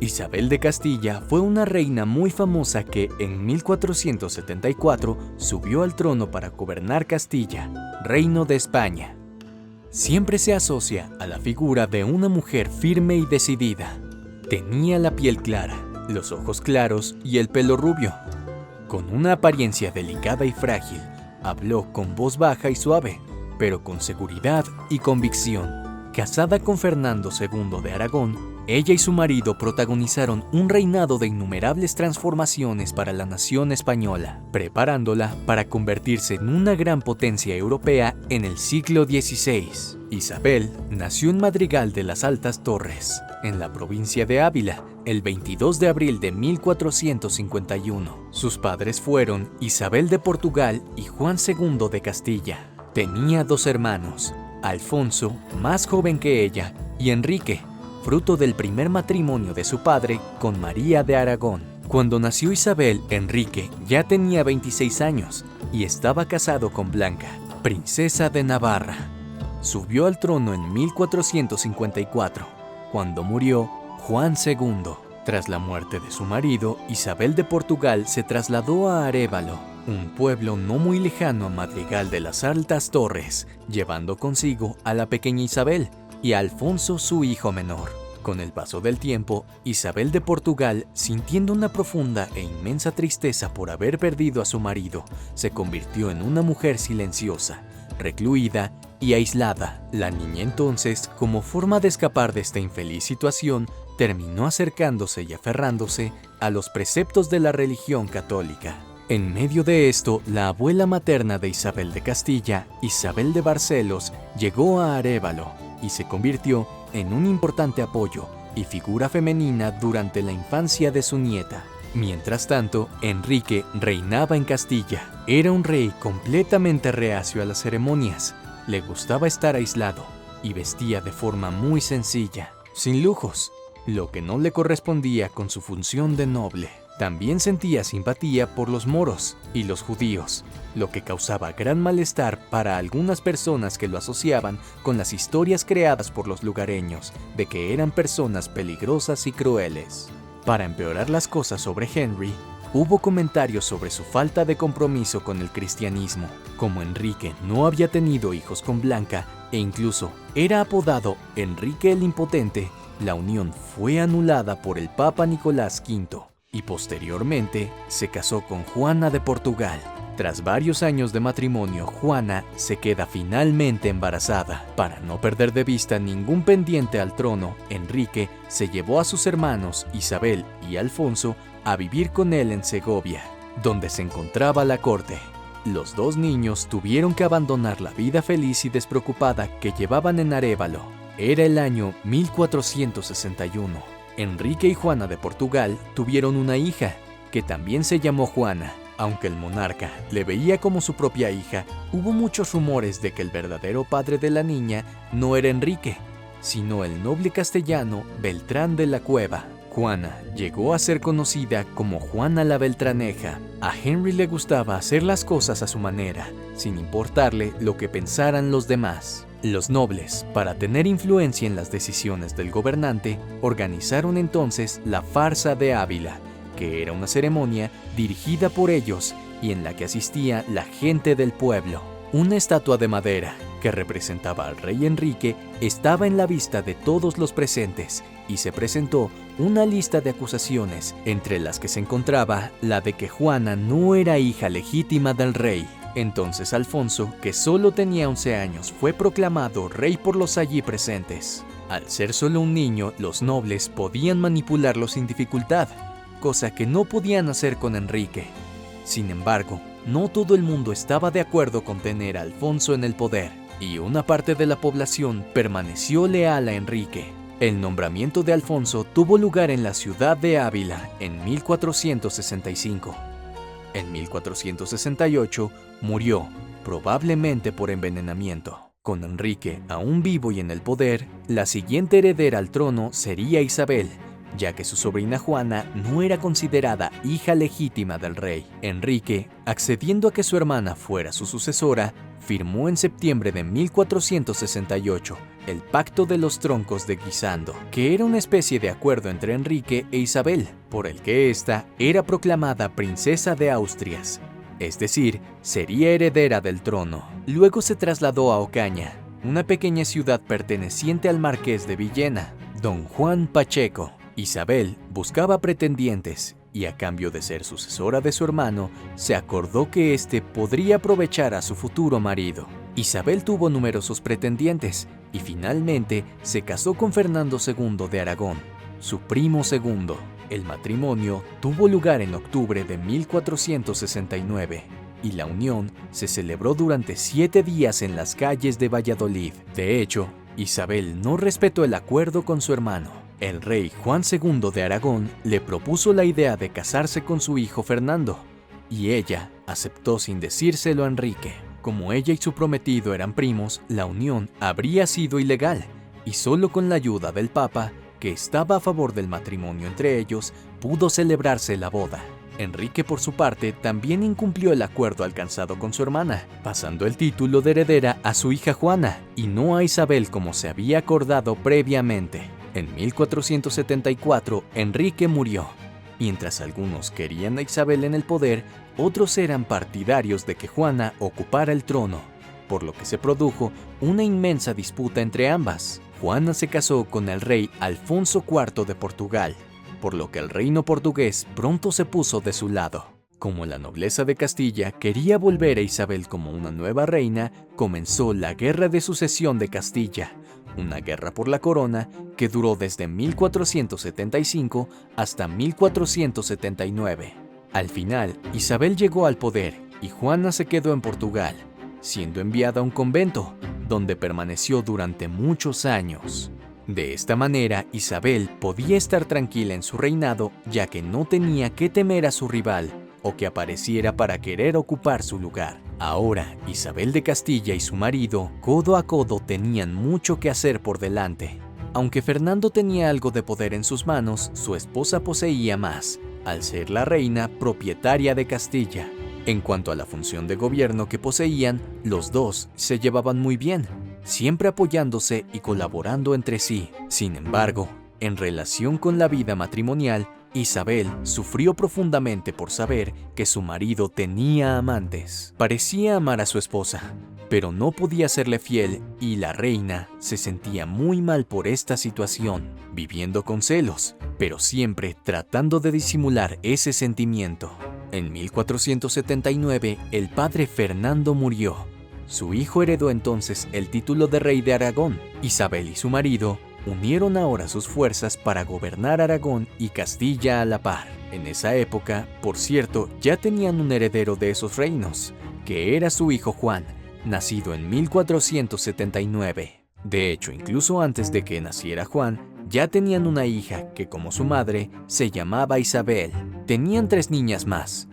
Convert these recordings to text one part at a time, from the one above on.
Isabel de Castilla fue una reina muy famosa que en 1474 subió al trono para gobernar Castilla, Reino de España. Siempre se asocia a la figura de una mujer firme y decidida. Tenía la piel clara, los ojos claros y el pelo rubio. Con una apariencia delicada y frágil, habló con voz baja y suave, pero con seguridad y convicción. Casada con Fernando II de Aragón, ella y su marido protagonizaron un reinado de innumerables transformaciones para la nación española, preparándola para convertirse en una gran potencia europea en el siglo XVI. Isabel nació en Madrigal de las Altas Torres, en la provincia de Ávila, el 22 de abril de 1451. Sus padres fueron Isabel de Portugal y Juan II de Castilla. Tenía 2 hermanos, Alfonso, más joven que ella, y Enrique, fruto del primer matrimonio de su padre con María de Aragón. Cuando nació Isabel, Enrique ya tenía 26 años y estaba casado con Blanca, princesa de Navarra. Subió al trono en 1454, cuando murió Juan II. Tras la muerte de su marido, Isabel de Portugal se trasladó a Arévalo, un pueblo no muy lejano a Madrigal de las Altas Torres, llevando consigo a la pequeña Isabel y a Alfonso, su hijo menor. Con el paso del tiempo, Isabel de Portugal, sintiendo una profunda e inmensa tristeza por haber perdido a su marido, se convirtió en una mujer silenciosa, recluida y aislada. La niña entonces, como forma de escapar de esta infeliz situación, terminó acercándose y aferrándose a los preceptos de la religión católica. En medio de esto, la abuela materna de Isabel de Castilla, Isabel de Barcelos, llegó a Arévalo y se convirtió en un importante apoyo y figura femenina durante la infancia de su nieta. Mientras tanto, Enrique reinaba en Castilla. Era un rey completamente reacio a las ceremonias. Le gustaba estar aislado y vestía de forma muy sencilla, sin lujos, lo que no le correspondía con su función de noble. También sentía simpatía por los moros y los judíos, lo que causaba gran malestar para algunas personas que lo asociaban con las historias creadas por los lugareños de que eran personas peligrosas y crueles. Para empeorar las cosas sobre Henry, hubo comentarios sobre su falta de compromiso con el cristianismo. Como Enrique no había tenido hijos con Blanca e incluso era apodado Enrique el Impotente, la unión fue anulada por el Papa Nicolás V. Y posteriormente se casó con Juana de Portugal. Tras varios años de matrimonio, Juana se queda finalmente embarazada. Para no perder de vista ningún pendiente al trono, Enrique se llevó a sus hermanos Isabel y Alfonso a vivir con él en Segovia, donde se encontraba la corte. Los 2 niños tuvieron que abandonar la vida feliz y despreocupada que llevaban en Arévalo. Era el año 1461. Enrique y Juana de Portugal tuvieron una hija, que también se llamó Juana. Aunque el monarca le veía como su propia hija, hubo muchos rumores de que el verdadero padre de la niña no era Enrique, sino el noble castellano Beltrán de la Cueva. Juana llegó a ser conocida como Juana la Beltraneja. A Henry le gustaba hacer las cosas a su manera, sin importarle lo que pensaran los demás. Los nobles, para tener influencia en las decisiones del gobernante, organizaron entonces la Farsa de Ávila, que era una ceremonia dirigida por ellos y en la que asistía la gente del pueblo. Una estatua de madera que representaba al rey Enrique estaba en la vista de todos los presentes y se presentó una lista de acusaciones, entre las que se encontraba la de que Juana no era hija legítima del rey. Entonces Alfonso, que solo tenía 11 años, fue proclamado rey por los allí presentes. Al ser solo un niño, los nobles podían manipularlo sin dificultad, cosa que no podían hacer con Enrique. Sin embargo, no todo el mundo estaba de acuerdo con tener a Alfonso en el poder, y una parte de la población permaneció leal a Enrique. El nombramiento de Alfonso tuvo lugar en la ciudad de Ávila en 1465. En 1468 murió, probablemente por envenenamiento. Con Enrique aún vivo y en el poder, la siguiente heredera al trono sería Isabel, ya que su sobrina Juana no era considerada hija legítima del rey. Enrique, accediendo a que su hermana fuera su sucesora, firmó en septiembre de 1468 el Pacto de los Troncos de Guisando, que era una especie de acuerdo entre Enrique e Isabel, por el que ésta era proclamada princesa de Asturias, es decir, sería heredera del trono. Luego se trasladó a Ocaña, una pequeña ciudad perteneciente al marqués de Villena, don Juan Pacheco. Isabel buscaba pretendientes y a cambio de ser sucesora de su hermano, se acordó que éste podría aprovechar a su futuro marido. Isabel tuvo numerosos pretendientes y finalmente se casó con Fernando II de Aragón, su primo segundo. El matrimonio tuvo lugar en octubre de 1469 y la unión se celebró durante 7 días en las calles de Valladolid. De hecho, Isabel no respetó el acuerdo con su hermano. El rey Juan II de Aragón le propuso la idea de casarse con su hijo Fernando, y ella aceptó sin decírselo a Enrique. Como ella y su prometido eran primos, la unión habría sido ilegal, y solo con la ayuda del Papa, que estaba a favor del matrimonio entre ellos, pudo celebrarse la boda. Enrique, por su parte, también incumplió el acuerdo alcanzado con su hermana, pasando el título de heredera a su hija Juana, y no a Isabel como se había acordado previamente. En 1474, Enrique murió. Mientras algunos querían a Isabel en el poder, otros eran partidarios de que Juana ocupara el trono, por lo que se produjo una inmensa disputa entre ambas. Juana se casó con el rey Alfonso IV de Portugal, por lo que el reino portugués pronto se puso de su lado. Como la nobleza de Castilla quería volver a Isabel como una nueva reina, comenzó la Guerra de Sucesión de Castilla, una guerra por la corona que duró desde 1475 hasta 1479. Al final, Isabel llegó al poder y Juana se quedó en Portugal, siendo enviada a un convento, donde permaneció durante muchos años. De esta manera, Isabel podía estar tranquila en su reinado, ya que no tenía que temer a su rival o que apareciera para querer ocupar su lugar. Ahora, Isabel de Castilla y su marido, codo a codo, tenían mucho que hacer por delante. Aunque Fernando tenía algo de poder en sus manos, su esposa poseía más, al ser la reina propietaria de Castilla. En cuanto a la función de gobierno que poseían, los dos se llevaban muy bien, siempre apoyándose y colaborando entre sí. Sin embargo, en relación con la vida matrimonial, Isabel sufrió profundamente por saber que su marido tenía amantes. Parecía amar a su esposa, pero no podía serle fiel y la reina se sentía muy mal por esta situación, viviendo con celos, pero siempre tratando de disimular ese sentimiento. En 1479, el padre Fernando murió. Su hijo heredó entonces el título de rey de Aragón. Isabel y su marido unieron ahora sus fuerzas para gobernar Aragón y Castilla a la par. En esa época, por cierto, ya tenían un heredero de esos reinos, que era su hijo Juan, nacido en 1479. De hecho, incluso antes de que naciera Juan, ya tenían una hija que, como su madre, se llamaba Isabel. Tenían 3 niñas más,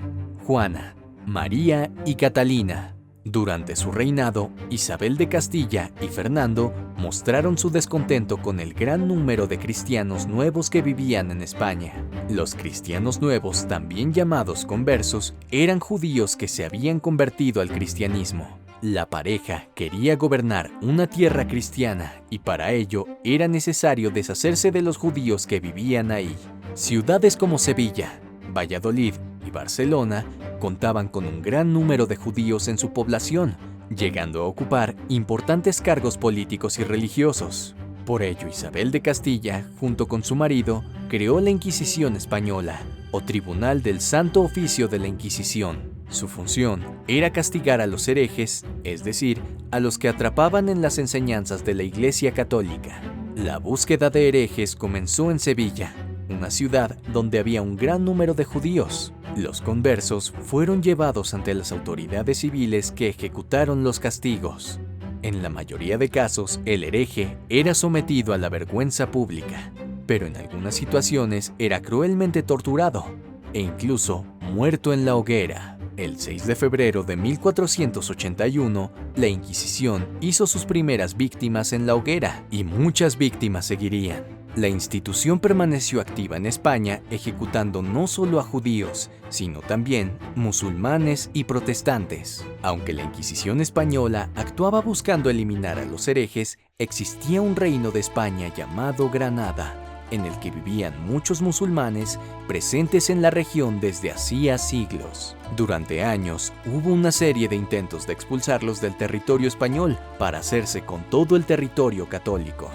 Juana, María y Catalina. Durante su reinado, Isabel de Castilla y Fernando mostraron su descontento con el gran número de cristianos nuevos que vivían en España. Los cristianos nuevos, también llamados conversos, eran judíos que se habían convertido al cristianismo. La pareja quería gobernar una tierra cristiana y para ello era necesario deshacerse de los judíos que vivían ahí. Ciudades como Sevilla, Valladolid y Barcelona contaban con un gran número de judíos en su población, llegando a ocupar importantes cargos políticos y religiosos. Por ello, Isabel de Castilla, junto con su marido, creó la Inquisición española, o Tribunal del Santo Oficio de la Inquisición. Su función era castigar a los herejes, es decir, a los que atrapaban en las enseñanzas de la Iglesia Católica. La búsqueda de herejes comenzó en Sevilla, una ciudad donde había un gran número de judíos. Los conversos fueron llevados ante las autoridades civiles que ejecutaron los castigos. En la mayoría de casos, el hereje era sometido a la vergüenza pública, pero en algunas situaciones era cruelmente torturado e incluso muerto en la hoguera. El 6 de febrero de 1481, la Inquisición hizo sus primeras víctimas en la hoguera y muchas víctimas seguirían. La institución permaneció activa en España, ejecutando no solo a judíos, sino también musulmanes y protestantes. Aunque la Inquisición española actuaba buscando eliminar a los herejes, existía un reino de España llamado Granada, en el que vivían muchos musulmanes presentes en la región desde hacía siglos. Durante años, hubo una serie de intentos de expulsarlos del territorio español para hacerse con todo el territorio católico.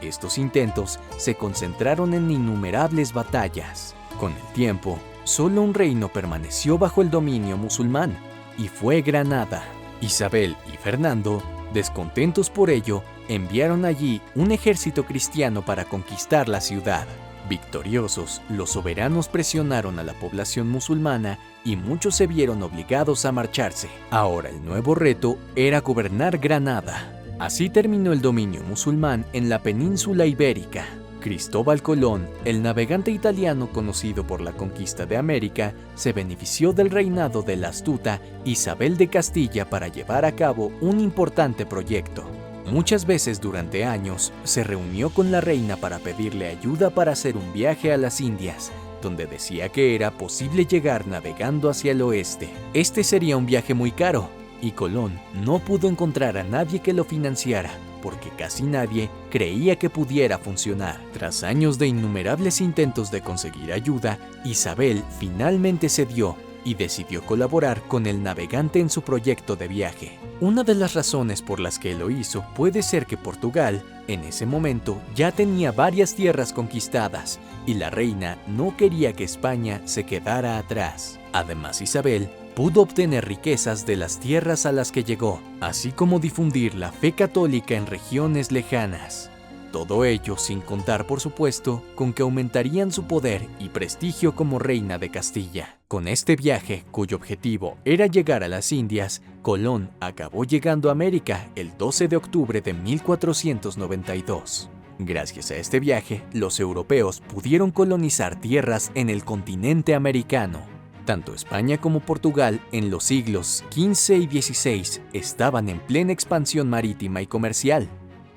Estos intentos se concentraron en innumerables batallas. Con el tiempo, solo un reino permaneció bajo el dominio musulmán, y fue Granada. Isabel y Fernando, descontentos por ello, enviaron allí un ejército cristiano para conquistar la ciudad. Victoriosos, los soberanos presionaron a la población musulmana y muchos se vieron obligados a marcharse. Ahora el nuevo reto era gobernar Granada. Así terminó el dominio musulmán en la península ibérica. Cristóbal Colón, el navegante italiano conocido por la conquista de América, se benefició del reinado de la astuta Isabel de Castilla para llevar a cabo un importante proyecto. Muchas veces durante años se reunió con la reina para pedirle ayuda para hacer un viaje a las Indias, donde decía que era posible llegar navegando hacia el oeste. Este sería un viaje muy caro, y Colón no pudo encontrar a nadie que lo financiara, porque casi nadie creía que pudiera funcionar. Tras años de innumerables intentos de conseguir ayuda, Isabel finalmente cedió y decidió colaborar con el navegante en su proyecto de viaje. Una de las razones por las que lo hizo puede ser que Portugal, en ese momento, ya tenía varias tierras conquistadas, y la reina no quería que España se quedara atrás. Además, Isabel pudo obtener riquezas de las tierras a las que llegó, así como difundir la fe católica en regiones lejanas. Todo ello sin contar, por supuesto, con que aumentarían su poder y prestigio como reina de Castilla. Con este viaje, cuyo objetivo era llegar a las Indias, Colón acabó llegando a América el 12 de octubre de 1492. Gracias a este viaje, los europeos pudieron colonizar tierras en el continente americano. Tanto España como Portugal en los siglos XV y XVI estaban en plena expansión marítima y comercial.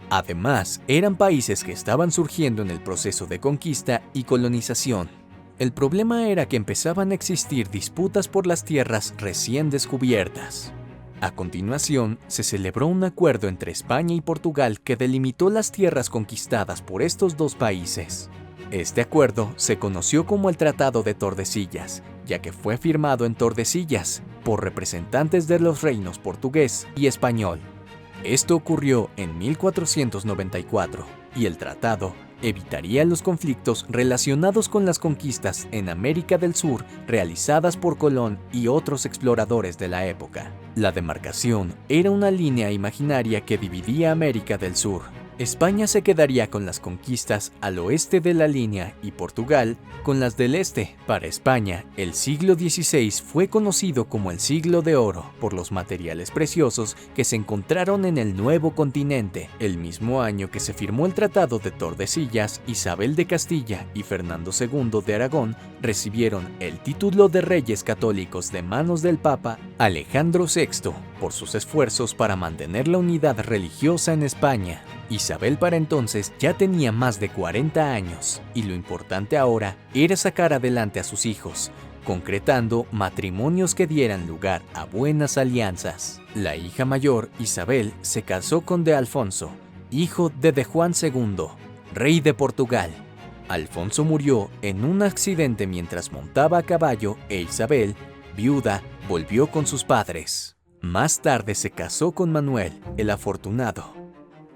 Además, eran países que estaban surgiendo en el proceso de conquista y colonización. El problema era que empezaban a existir disputas por las tierras recién descubiertas. A continuación, se celebró un acuerdo entre España y Portugal que delimitó las tierras conquistadas por estos dos países. Este acuerdo se conoció como el Tratado de Tordesillas, ya que fue firmado en Tordesillas por representantes de los reinos portugués y español. Esto ocurrió en 1494, y el tratado evitaría los conflictos relacionados con las conquistas en América del Sur realizadas por Colón y otros exploradores de la época. La demarcación era una línea imaginaria que dividía América del Sur. España se quedaría con las conquistas al oeste de la línea y Portugal con las del este. Para España, el siglo XVI fue conocido como el Siglo de Oro por los materiales preciosos que se encontraron en el nuevo continente. El mismo año que se firmó el Tratado de Tordesillas, Isabel de Castilla y Fernando II de Aragón recibieron el título de Reyes Católicos de manos del Papa Alejandro VI por sus esfuerzos para mantener la unidad religiosa en España. Isabel para entonces ya tenía más de 40 años, y lo importante ahora era sacar adelante a sus hijos, concretando matrimonios que dieran lugar a buenas alianzas. La hija mayor, Isabel, se casó con de Alfonso, hijo de Juan II, rey de Portugal. Alfonso murió en un accidente mientras montaba a caballo e Isabel, viuda, volvió con sus padres. Más tarde se casó con Manuel, el Afortunado,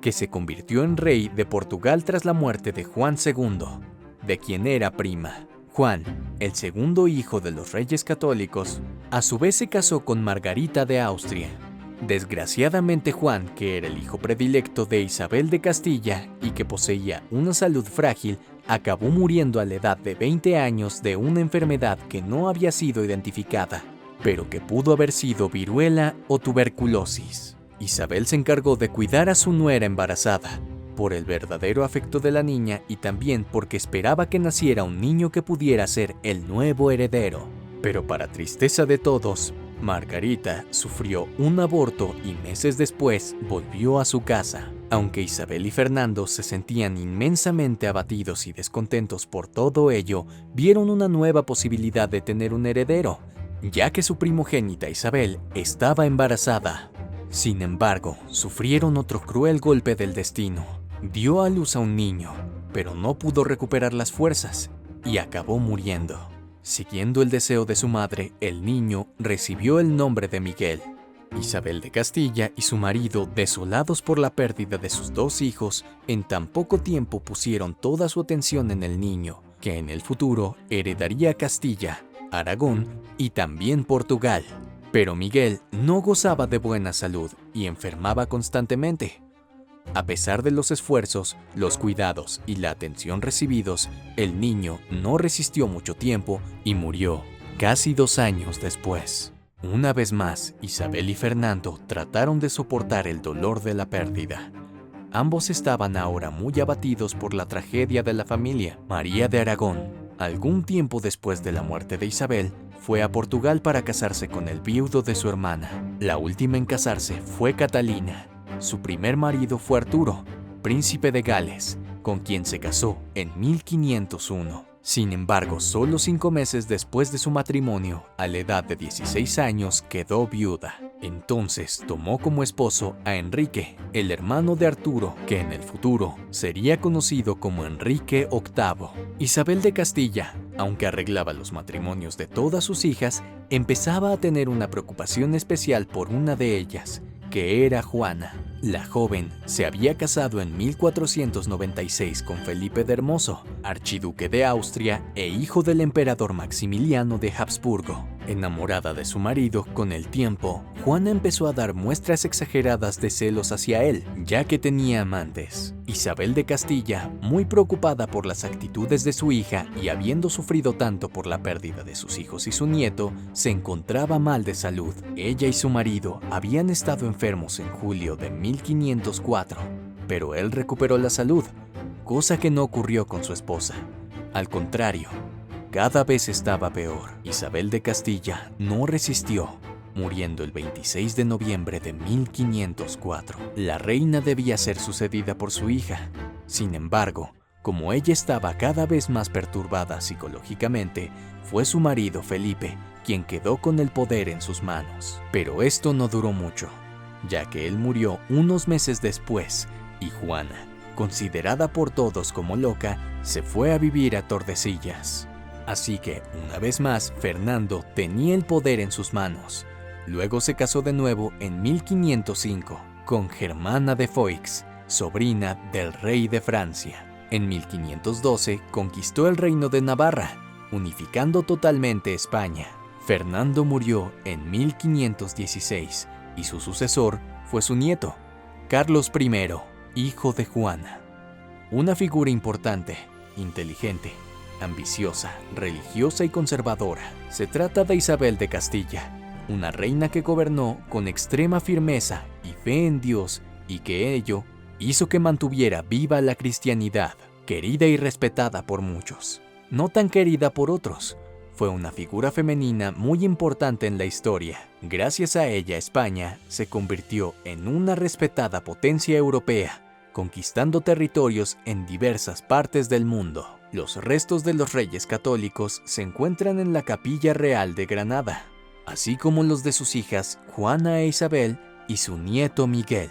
que se convirtió en rey de Portugal tras la muerte de Juan II, de quien era prima. Juan, el segundo hijo de los reyes católicos, a su vez se casó con Margarita de Austria. Desgraciadamente Juan, que era el hijo predilecto de Isabel de Castilla y que poseía una salud frágil, acabó muriendo a la edad de 20 años de una enfermedad que no había sido identificada, pero que pudo haber sido viruela o tuberculosis. Isabel se encargó de cuidar a su nuera embarazada, por el verdadero afecto de la niña y también porque esperaba que naciera un niño que pudiera ser el nuevo heredero. Pero para tristeza de todos, Margarita sufrió un aborto y meses después volvió a su casa. Aunque Isabel y Fernando se sentían inmensamente abatidos y descontentos por todo ello, vieron una nueva posibilidad de tener un heredero, ya que su primogénita Isabel estaba embarazada. Sin embargo, sufrieron otro cruel golpe del destino. Dio a luz a un niño, pero no pudo recuperar las fuerzas y acabó muriendo. Siguiendo el deseo de su madre, el niño recibió el nombre de Miguel. Isabel de Castilla y su marido, desolados por la pérdida de sus 2 hijos, en tan poco tiempo pusieron toda su atención en el niño, que en el futuro heredaría Castilla, Aragón y también Portugal. Pero Miguel no gozaba de buena salud y enfermaba constantemente. A pesar de los esfuerzos, los cuidados y la atención recibidos, el niño no resistió mucho tiempo y murió casi 2 años después. Una vez más, Isabel y Fernando trataron de soportar el dolor de la pérdida. Ambos estaban ahora muy abatidos por la tragedia de la familia. María de Aragón, algún tiempo después de la muerte de Isabel, fue a Portugal para casarse con el viudo de su hermana. La última en casarse fue Catalina. Su primer marido fue Arturo, príncipe de Gales, con quien se casó en 1501. Sin embargo, solo 5 meses después de su matrimonio, a la edad de 16 años, quedó viuda. Entonces tomó como esposo a Enrique, el hermano de Arturo, que en el futuro sería conocido como Enrique VIII. Isabel de Castilla, aunque arreglaba los matrimonios de todas sus hijas, empezaba a tener una preocupación especial por una de ellas, que era Juana. La joven se había casado en 1496 con Felipe de Hermoso, archiduque de Austria e hijo del emperador Maximiliano de Habsburgo. Enamorada de su marido, con el tiempo, Juana empezó a dar muestras exageradas de celos hacia él, ya que tenía amantes. Isabel de Castilla, muy preocupada por las actitudes de su hija y habiendo sufrido tanto por la pérdida de sus hijos y su nieto, se encontraba mal de salud. Ella y su marido habían estado enfermos en julio de 1504, pero él recuperó la salud, cosa que no ocurrió con su esposa. Al contrario, cada vez estaba peor. Isabel de Castilla no resistió, muriendo el 26 de noviembre de 1504. La reina debía ser sucedida por su hija. Sin embargo, como ella estaba cada vez más perturbada psicológicamente, fue su marido Felipe quien quedó con el poder en sus manos. Pero esto no duró mucho, ya que él murió unos meses después y Juana, considerada por todos como loca, se fue a vivir a Tordesillas. Así que, una vez más, Fernando tenía el poder en sus manos. Luego se casó de nuevo en 1505 con Germana de Foix, sobrina del rey de Francia. En 1512 conquistó el reino de Navarra, unificando totalmente España. Fernando murió en 1516 y su sucesor fue su nieto, Carlos I, hijo de Juana. Una figura importante, inteligente, ambiciosa, religiosa y conservadora. Se trata de Isabel de Castilla, una reina que gobernó con extrema firmeza y fe en Dios y que ello hizo que mantuviera viva la cristianidad, querida y respetada por muchos, no tan querida por otros. Fue una figura femenina muy importante en la historia. Gracias a ella, España se convirtió en una respetada potencia europea, conquistando territorios en diversas partes del mundo. Los restos de los reyes católicos se encuentran en la Capilla Real de Granada, así como los de sus hijas Juana e Isabel y su nieto Miguel.